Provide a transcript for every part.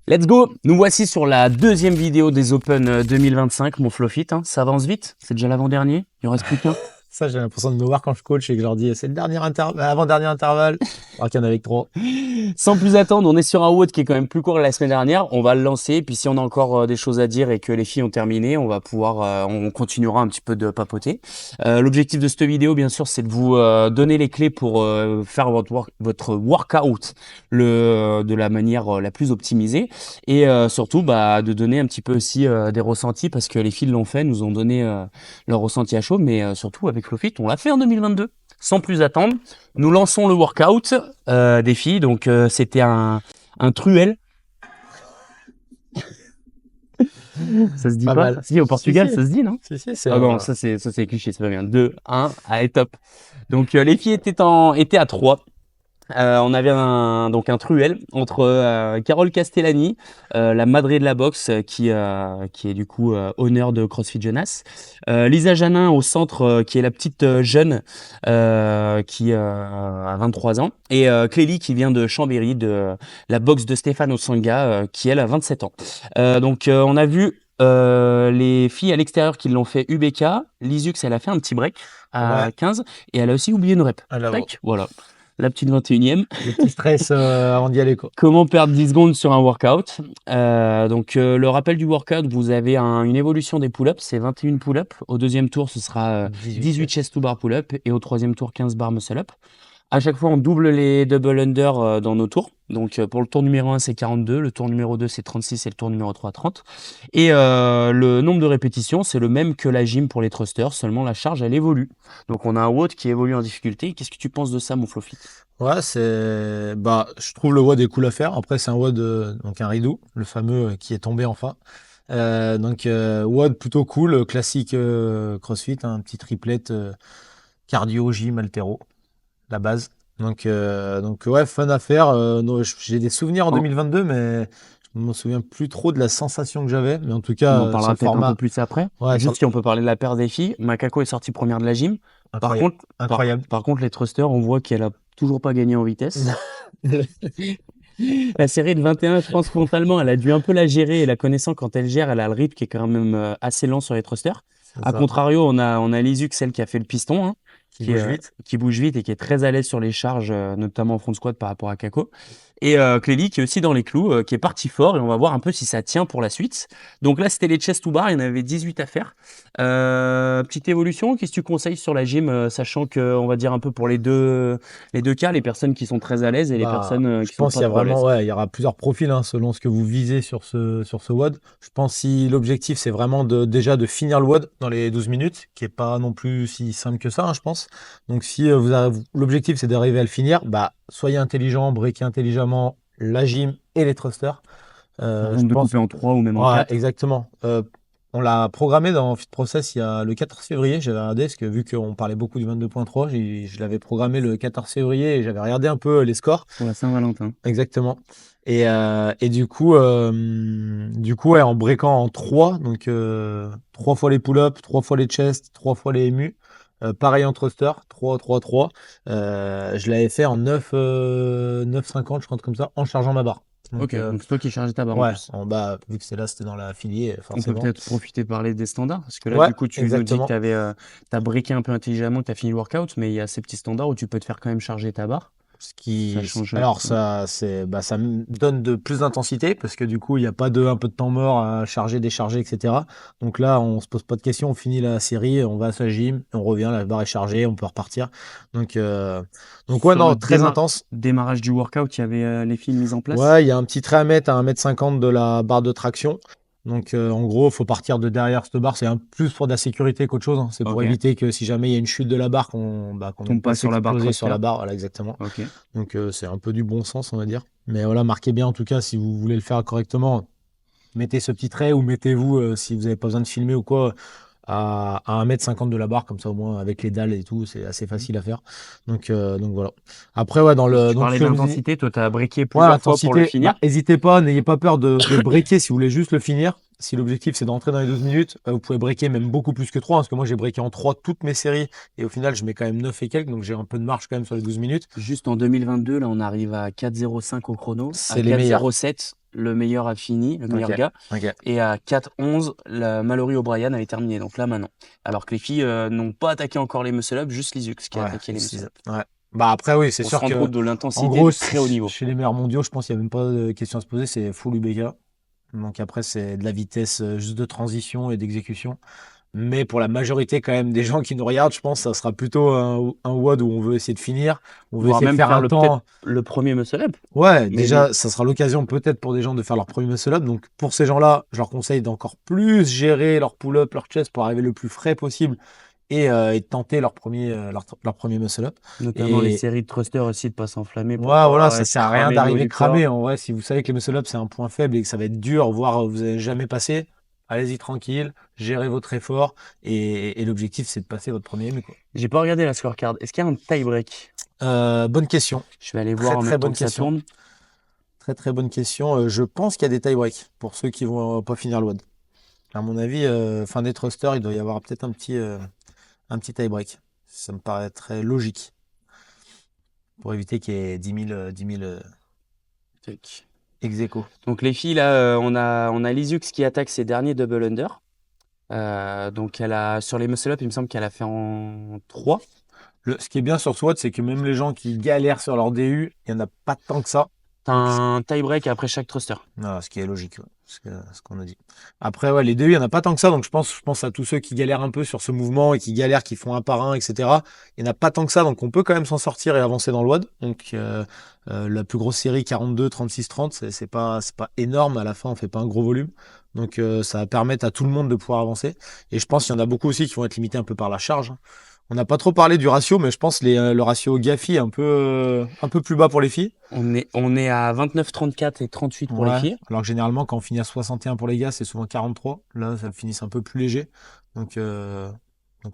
Let's go. Nous voici sur la deuxième vidéo des Open 2025, mon Flowfit. Ça avance vite. C'est déjà l'avant-dernier. Il en reste plus qu'un. Ça, j'ai l'impression de me voir quand je coach et que je leur dis c'est le dernier avant-dernier intervalle. Alors qu'il y en avait que 3. Sans plus attendre, on est sur un WOD qui est quand même plus court que la semaine dernière. On va le lancer. Et puis si on a encore des choses à dire et que les filles ont terminé, on va pouvoir, on continuera un petit peu de papoter. L'objectif de cette vidéo, bien sûr, c'est de vous donner les clés pour faire votre workout de la manière la plus optimisée. Et surtout, de donner un petit peu aussi des ressentis parce que les filles l'ont fait, nous ont donné leur ressenti à chaud. Mais surtout, avec Flowfit, on l'a fait en 2022. Sans plus attendre, nous lançons le workout des filles. Donc, c'était un truel. Ça se dit Pas pas? mal. Si, au Portugal, Si. ça se dit, non? Si, c'est Ah non, ça c'est cliché, c'est pas bien. 2, 1, allez, top. Donc, les filles étaient à 3. On avait donc un truel entre Carole Castellani, la madré de la boxe, qui est du coup honneur de CrossFit Jeunesse, Lisa Janin au centre, qui est la petite jeune qui a 23 ans, et Clélie qui vient de Chambéry, de la boxe de Stéphane Osanga, qui elle a 27 ans. Donc on a vu les filles à l'extérieur qui l'ont fait UBK. Lisux, elle a fait un petit break à 15 et elle a aussi oublié une rep. Tac, voilà. La petite 21e. Le petit stress avant d'y aller, quoi. Comment perdre 10 secondes sur un workout. Donc, le rappel du workout, vous avez une évolution des pull-ups, c'est 21 pull-ups. Au deuxième tour, ce sera 18 chest to bar pull-up et au troisième tour, 15 bar muscle-up. À chaque fois, on double les double under dans nos tours. Donc, pour le tour numéro 1, c'est 42. Le tour numéro 2, c'est 36. Et le tour numéro 3, 30. Et le nombre de répétitions, c'est le même que la gym pour les thrusters. Seulement, la charge, elle évolue. Donc, on a un WOD qui évolue en difficulté. Qu'est-ce que tu penses de ça, mon Flowfit? Ouais, je trouve le WOD est cool à faire. Après, c'est un WOD, donc un Ridou, le fameux qui est tombé enfin. WOD plutôt cool, classique CrossFit, un petit triplet cardio, gym, haltéro, la base. Donc ouais, fun à faire. J'ai des souvenirs en 2022, mais je me souviens plus trop de la sensation que j'avais. Mais en tout On cas, en sur parlera le peut-être un format, peu plus après. ouais, Juste si on peut parler de la paire des filles, Makako est sortie première de la gym. incroyable. Incroyable. Par contre, les thrusters, on voit qu'elle a toujours pas gagné en vitesse. La série de 21, je pense frontalement, elle a dû un peu la gérer et la connaissant quand elle gère, elle a le rythme qui est quand même assez lent sur les thrusters. A contrario, on a Lisuk, celle qui a fait le piston, hein, qui bouge vite et qui est très à l'aise sur les charges, notamment en front squat par rapport à Kako. Et Clélie qui est aussi dans les clous, qui est parti fort et on va voir un peu si ça tient pour la suite. Donc là, c'était les chest to bar, il y en avait 18 à faire. Petite évolution, qu'est-ce que tu conseilles sur la gym, sachant que on va dire un peu pour les deux cas, les personnes qui sont très à l'aise et les personnes Je qui sont pense pas qu'il y a trop à l'aise. vraiment, il y aura plusieurs profils selon ce que vous visez sur ce WOD. Je pense si l'objectif c'est vraiment déjà de finir le WOD dans les 12 minutes, qui est pas non plus si simple que ça, je pense. Donc si l'objectif c'est d'arriver à le finir, soyez intelligent, breakez intelligemment la gym et les thrusters. Par exemple, de couper en 3 ou même en 4. Exactement. On l'a programmé dans Fit Process il y a le 14 février. J'avais regardé, parce que vu qu'on parlait beaucoup du 22.3, je l'avais programmé le 14 février et j'avais regardé un peu les scores. Pour la Saint-Valentin. Exactement. Et du coup, ouais, en breakant en 3, donc 3 fois les pull-ups, 3 fois les chests, 3 fois les MU. Pareil en thruster, 3, 3, 3. Je l'avais fait en 9,50, je crois, comme ça, en chargeant ma barre. Donc c'est toi qui chargeais ta barre ouais, en plus. en bas, vu que c'était dans l'affilié, forcément. On peut peut-être profiter de parler des standards, parce que là, du coup, tu nous dis que t'as briqué un peu intelligemment, que t'as fini le workout, mais il y a ces petits standards où tu peux te faire quand même charger ta barre. Ça me donne de plus d'intensité parce que du coup, il n'y a pas un peu de temps mort à charger, décharger, etc. Donc là, on se pose pas de questions, on finit la série, on va à sa gym, on revient, la barre est chargée, on peut repartir. Donc ouais, non, très intense. Démarrage du workout, il y avait les fils mis en place. Ouais, il y a un petit trait à mettre à 1,50 m de la barre de traction. Donc en gros, il faut partir de derrière cette barre. C'est plus pour de la sécurité qu'autre chose. C'est pour éviter que si jamais il y a une chute de la barre, qu'on tombe pas sur la barre. Voilà, exactement. Donc c'est un peu du bon sens, on va dire. Mais voilà, marquez bien en tout cas si vous voulez le faire correctement. Mettez ce petit trait ou mettez-vous, si vous n'avez pas besoin de filmer ou quoi, à 1,50 m de la barre, comme ça au moins avec les dalles et tout, c'est assez facile à faire. Donc voilà. Après, ouais, Tu parlais d'intensité, toi tu as briqué plusieurs fois pour le finir. N'hésitez pas, n'ayez pas peur de breaker si vous voulez juste le finir. Si l'objectif c'est d'entrer dans les 12 minutes, vous pouvez breaker même beaucoup plus que 3, parce que moi j'ai breaké en 3 toutes mes séries et au final je mets quand même 9 et quelques, donc j'ai un peu de marge quand même sur les 12 minutes. Juste en 2022, là on arrive à 4,05 au chrono, c'est les meilleurs. 4,07 le meilleur a fini, le meilleur Ok. gars. Ok. Et à 4-11, la Mallory O'Brien avait terminé. Donc là, maintenant. Alors que les filles n'ont pas attaqué encore les muscle-up, juste Lizux qui a Ouais, attaqué les muscle-up. ouais. Bah après, oui, c'est Pour se sûr rendre que, compte de en l'intensité gros, du très haut niveau. chez les meilleurs mondiaux, je pense qu'il n'y a même pas de question à se poser, c'est full UBK. Donc après, c'est de la vitesse juste de transition et d'exécution. Mais pour la majorité quand même des gens qui nous regardent, je pense que ça sera plutôt un WOD où on veut essayer de finir, on veut Voire essayer de même faire faire un peut-être temps. le premier muscle-up. Ouais, Mais déjà, ça sera l'occasion peut-être pour des gens de faire leur premier muscle-up. Donc pour ces gens-là, je leur conseille d'encore plus gérer leur pull-up, leur chest pour arriver le plus frais possible et de tenter leur premier muscle-up. notamment les Et séries de thruster aussi, de pas s'enflammer pour ouais, voilà, pas ça être sert à rien cramé le haut d'arriver du corps. cramé. En vrai, si vous savez que les muscle-up, c'est un point faible et que ça va être dur, voire vous n'allez jamais passer, allez-y tranquille, gérez votre effort et l'objectif, c'est de passer votre premier MU, quoi. J'ai pas regardé la scorecard. Est-ce qu'il y a un tie-break? Bonne question. Je vais aller Très, voir en même très temps bonne que ça question. tourne. Très, très bonne question. Je pense qu'il y a des tie-breaks pour ceux qui vont pas finir le WOD. À mon avis, fin des thrusters, il doit y avoir peut-être un petit tie-break. Ça me paraît très logique pour éviter qu'il y ait 10 000 Tac. ex aequo. Donc les filles, là, on a Lizux qui attaque ses derniers double under. Donc sur les muscle-up, il me semble qu'elle a fait en 3. Ce qui est bien sur SWAT, c'est que même les gens qui galèrent sur leur DU, il n'y en a pas tant que ça. T'as un tie-break après chaque thruster. Non, ce qui est logique, ouais, ce qu'on a dit. Après, ouais, les DU, il n'y en a pas tant que ça, donc je pense à tous ceux qui galèrent un peu sur ce mouvement et qui galèrent, qui font un par un, etc. Il n'y en a pas tant que ça, donc on peut quand même s'en sortir et avancer dans le WOD. Donc la plus grosse série 42, 36, 30, c'est pas énorme. À la fin, on fait pas un gros volume. Donc ça va permettre à tout le monde de pouvoir avancer. Et je pense qu'il y en a beaucoup aussi qui vont être limités un peu par la charge, hein. On n'a pas trop parlé du ratio, mais je pense le ratio GAFI est un peu plus bas pour les filles. On est à 29, 34 et 38 pour les Ouais, filles. alors que généralement, quand on finit à 61 pour les gars, c'est souvent 43. Là, ça finit un peu plus léger. Donc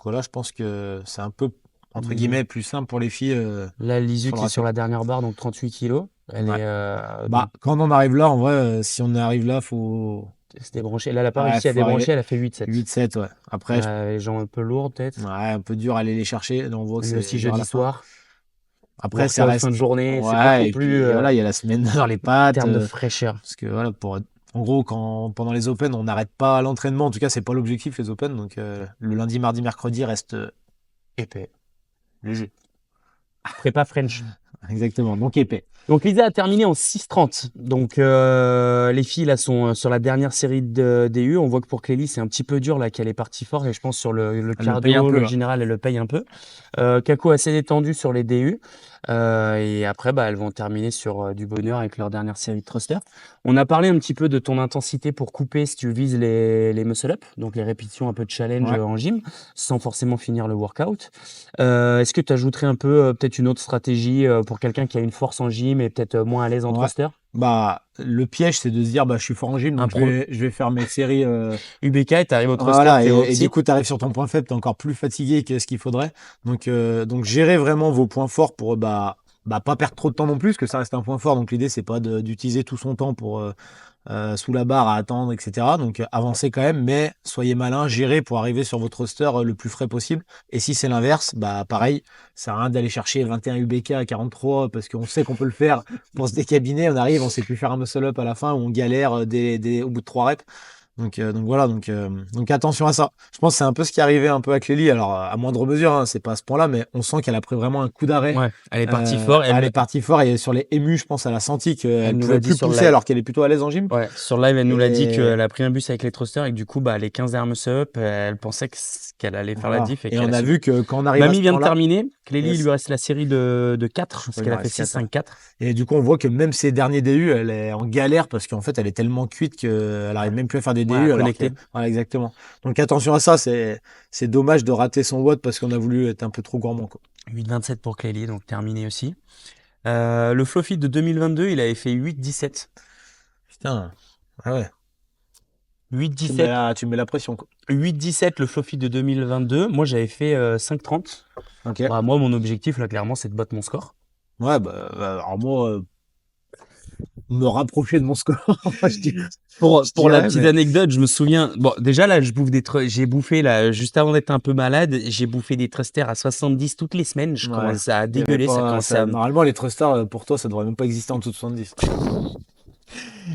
voilà, je pense que c'est un peu, entre guillemets, plus simple pour les filles Là, Lizux sur le est sur ratio. la dernière barre, donc 38 kilos. Elle Ouais. est. Bah, quand on arrive là, en vrai, si on arrive là, C'était branché. Là, elle n'a pas ouais, réussi à faut débrancher, arriver elle a fait 8-7. 8-7, ouais. Après, Les jambes un peu lourdes, peut-être. ouais, un peu dur à aller les chercher. Là, on voit que Mais c'est aussi dur à jeudi la fin. soir. Après, ça Workout fin de reste. journée, c'est pas non Ouais, et plus puis voilà, il y a la semaine dans les en pattes. termes de fraîcheur. Parce que voilà, en gros, pendant les Open, on n'arrête pas l'entraînement. En tout cas, c'est pas l'objectif, les Open. Donc, le lundi, mardi, mercredi reste épais. Léger. Prépa French. Exactement. Donc, épais. Donc Lisa a terminé en 6,30. Donc les filles là sont sur la dernière série de DU. On voit que pour Clélie c'est un petit peu dur là qu'elle est partie fort et je pense sur le Elle le paye cardio, un peu, le là. général elle le paye un peu. Kako assez détendu sur les DU. Et après elles vont terminer sur du bonheur avec leur dernière série de thruster. On a parlé un petit peu de ton intensité pour couper si tu vises les muscle-up, donc les répétitions un peu de challenge Ouais. en gym, sans forcément finir le workout. Est-ce que tu ajouterais un peu peut-être une autre stratégie pour quelqu'un qui a une force en gym et peut-être moins à l'aise en Ouais. thruster? Bah, le piège, c'est de se dire, bah, je suis fort en gym, donc je vais faire mes séries. UBK et t'arrives au thruster, Voilà, t'es au et du psy. coup, tu arrives sur ton point faible, tu es encore plus fatigué que ce qu'il faudrait. Donc gérez vraiment vos points forts pour pas perdre trop de temps non plus, parce que ça reste un point fort. Donc l'idée, c'est pas d'utiliser tout son temps pour sous la barre à attendre, etc. Donc avancez quand même, mais soyez malin, gérez pour arriver sur votre roster le plus frais possible. Et si c'est l'inverse, bah pareil, ça sert à rien d'aller chercher 21 UBK à 43 parce qu'on sait qu'on peut le faire pour se décabiner. On arrive, on sait plus faire un muscle up à la fin, on galère au bout de 3 reps. Donc voilà, donc attention à ça. Je pense que c'est un peu ce qui est arrivé un peu à Clélie, alors à moindre mesure, hein, c'est pas à ce point-là, mais on sent qu'elle a pris vraiment un coup d'arrêt. Ouais, elle est partie fort. Elle est partie fort et sur les émus, je pense, elle a senti qu'elle nous pouvait l'a dit plus sur pousser live. alors qu'elle est plutôt à l'aise en gym. Ouais, sur live, elle nous l'a dit Et- qu'elle a pris un bus avec les thrusters et que du coup, les 15 dernières muscle-up, elle pensait qu'elle allait faire la Voilà. diff. Et qu'elle on a su. vu que quand on arrive à Mamie ce vient de point-là, terminer. Clélie, Yes. il lui reste la série de 4, parce Ouais, il qu'elle en a fait reste 6, 5, 4. et du coup, on voit que même ses derniers DU, elle est en galère parce qu'en fait, elle est tellement cuite qu'elle arrive même plus à faire des Ouais, DU. à Alors connecter. voilà, exactement. Donc attention à ça, c'est dommage de rater son WOD parce qu'on a voulu être un peu trop gourmand, quoi. 8,27 pour Clélie, donc terminé aussi. Le Flowfit de 2022, il avait fait 8,17. Putain, ah ouais. Tu 8,17. mets la pression, quoi. 8,17 le Flowfit de 2022. Moi, j'avais fait 5,30. Ok. Moi, mon objectif, là, clairement, c'est de battre mon score. Ouais, alors moi, me rapprocher de mon score, je dis. Pour Je la dirais, petite mais- anecdote, je me souviens. Bon, déjà là, j'ai bouffé là, juste avant d'être un peu malade, j'ai bouffé des thrusters à 70 toutes les semaines. Je Ouais. commençais à Il y avait dégueuler, ça pas- commençait à. Normalement, les thrusters, pour toi, ça devrait même pas exister en dessous de 70.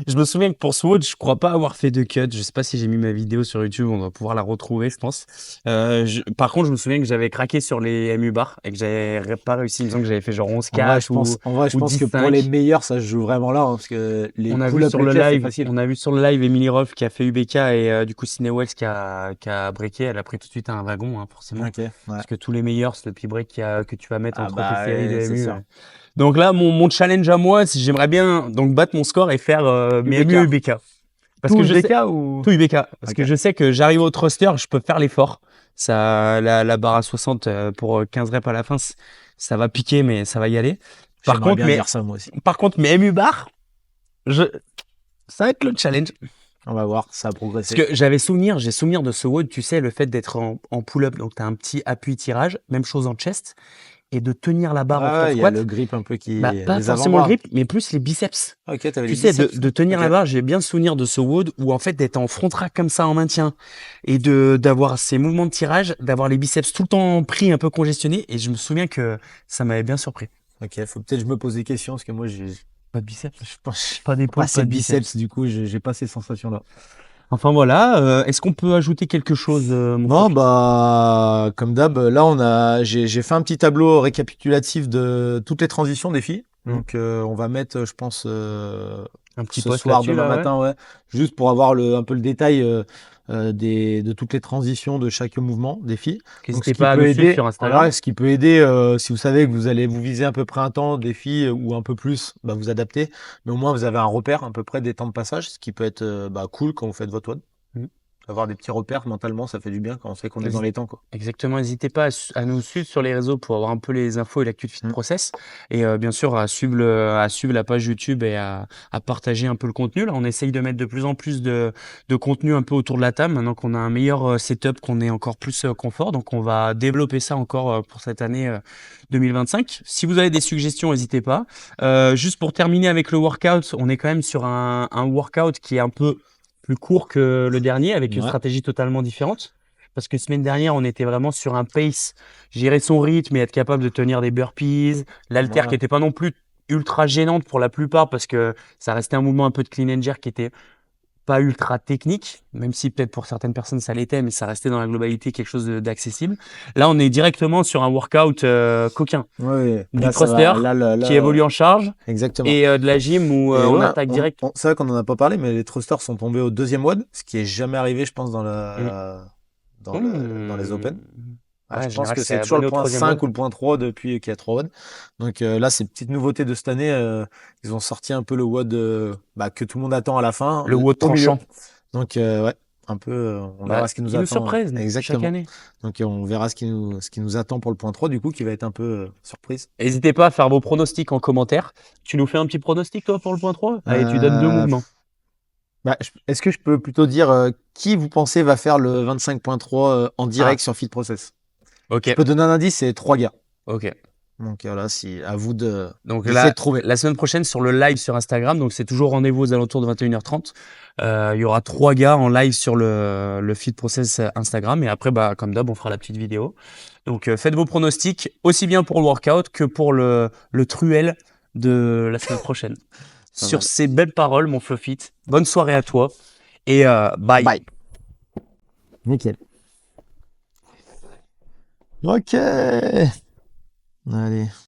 Je me souviens que pour ce WOD, je crois pas avoir fait de cut. Je sais pas si j'ai mis ma vidéo sur YouTube, on doit pouvoir la retrouver, je pense. Par contre, je me souviens que j'avais craqué sur les MU bar et que j'avais pas réussi. Il me semble que j'avais fait genre En vrai, 11-4 je ou pense que pour les 10-5. meilleurs, ça se joue vraiment là, hein, parce que les On a vu pull-up sur les le chest, c'est live, facile. on a vu sur le live Emily Ruff qui a fait UBK et du coup Sydney Wells qui a breaké. Elle a pris tout de suite un wagon, hein, forcément. Ok, ouais. Parce que tous les meilleurs, c'est le petit break que tu vas mettre Ah entre tes bah, séries de c'est MU. sûr. Donc là, mon challenge à moi, c'est j'aimerais bien donc battre mon score et faire mes MU UBK. UBK. Parce que Tout je sais, UBK ou? tout UBK. Parce que Ok. je sais que j'arrive au thruster, je peux faire l'effort. Ça, la barre à 60 pour 15 reps à la fin, ça va piquer, mais ça va y aller. Par J'aimerais contre, bien mes, dire ça moi aussi. par contre, mes MU bar, je, ça va être le challenge. On va voir, ça a Parce progressé. que j'ai souvenir de ce WOD, tu sais, le fait d'être en pull-up, donc tu as un petit appui tirage, même chose en chest, et de tenir la barre en front Ouais, il y a le squat, grip un peu bah, qui, pas les forcément le avant-bras. grip, mais plus les biceps. Ok, t'avais Tu les sais, biceps. de tenir Ok. la barre, j'ai bien souvenir de ce WOD où en fait d'être en front rack comme ça en maintien et d'avoir ces mouvements de tirage, d'avoir les biceps tout le temps pris, un peu congestionnés, et je me souviens que ça m'avait bien surpris. Ok, faut peut-être que je me pose des questions, parce que moi, Pas de biceps, je pense pas pas d'épaule, assez pas de de biceps. biceps, du coup, j'ai pas ces sensations-là. Enfin voilà, est-ce qu'on peut ajouter quelque chose, mon Non, Sophie? bah, comme d'hab, là, j'ai fait un petit tableau récapitulatif de toutes les transitions des filles. Hmm. Donc, on va mettre, je pense, Un petit ce post soir, là-dessus demain là, ouais. matin, ouais, juste pour avoir un peu le détail de toutes les transitions de chaque mouvement des filles. Donc, ce N'hésitez qui pas à peut nous suivre aider, sur Instagram. voilà, ce qui peut aider, si vous savez que vous allez vous viser à peu près un temps des filles ou un peu plus, bah, vous adaptez. Mais au moins, vous avez un repère à peu près des temps de passage, ce qui peut être bah, cool quand vous faites votre WOD. Hmm. Avoir des petits repères mentalement, ça fait du bien quand on sait qu'on est dans les temps, quoi. Exactement, n'hésitez pas à nous suivre sur les réseaux pour avoir un peu les infos et l'actu de Fit Mm. Process. Et bien sûr, à suivre la page YouTube et à partager un peu le contenu. Là, on essaye de mettre de plus en plus de contenu un peu autour de la table. Maintenant qu'on a un meilleur setup, qu'on est encore plus confort. Donc, on va développer ça encore pour cette année 2025. Si vous avez des suggestions, n'hésitez pas. Juste pour terminer avec le workout, on est quand même sur un workout qui est un peu plus court que le dernier, avec une Ouais. stratégie totalement différente. Parce que semaine dernière, on était vraiment sur un pace, gérer son rythme et être capable de tenir des burpees, l'haltère qui Ouais. était pas non plus ultra gênante pour la plupart parce que ça restait un mouvement un peu de clean and jerk qui était pas ultra technique, même si peut-être pour certaines personnes ça l'était, mais ça restait dans la globalité quelque chose d'accessible. Là, on est directement sur un workout coquin, Ouais. du Là, ça thruster va. qui évolue en charge Exactement. et de la gym où Et on là, attaque direct. c'est vrai qu'on en a pas parlé, mais les thrusters sont tombés au deuxième WOD, ce qui est jamais arrivé, je pense, Mm. dans les Hmm. Open. Ah, Ouais, je en pense général, que c'est c'est toujours le abonné au point troisième 5 mode. ou le point 3 depuis qu'il y a 3 WOD. Donc là, c'est une petite nouveauté de cette année. Ils ont sorti un peu le WOD bah, que tout le monde attend à la fin, Le WOD au milieu. tranchant. Donc ouais, un peu, on Bah, verra ce qui nous ils nous attend. surprennent chaque Exactement. année. Donc on verra ce qui nous attend pour le point 3 du coup, qui va être un peu surprise. N'hésitez pas à faire vos pronostics en commentaire. Tu nous fais un petit pronostic, toi, pour le point 3? Allez, tu donnes deux Euh, mouvements. Bah, est-ce que je peux plutôt dire qui vous pensez va faire le 25.3 en Ah, direct sur Feed Process? Je ok. peux donner un indice, c'est 3 gars. Ok. Donc là, si, à vous de Donc d'essayer là, de trouver. la semaine prochaine, sur le live sur Instagram, donc c'est toujours rendez-vous aux alentours de 21h30. Il y aura 3 gars en live sur le feed process Instagram. Et après, bah, comme d'hab, on fera la petite vidéo. Donc faites vos pronostics, aussi bien pour le workout que pour le truel de la semaine prochaine. Pas Sur mal. ces belles paroles, mon Flofit, bonne soirée à toi et bye. Bye. Nickel. Ok. Allez.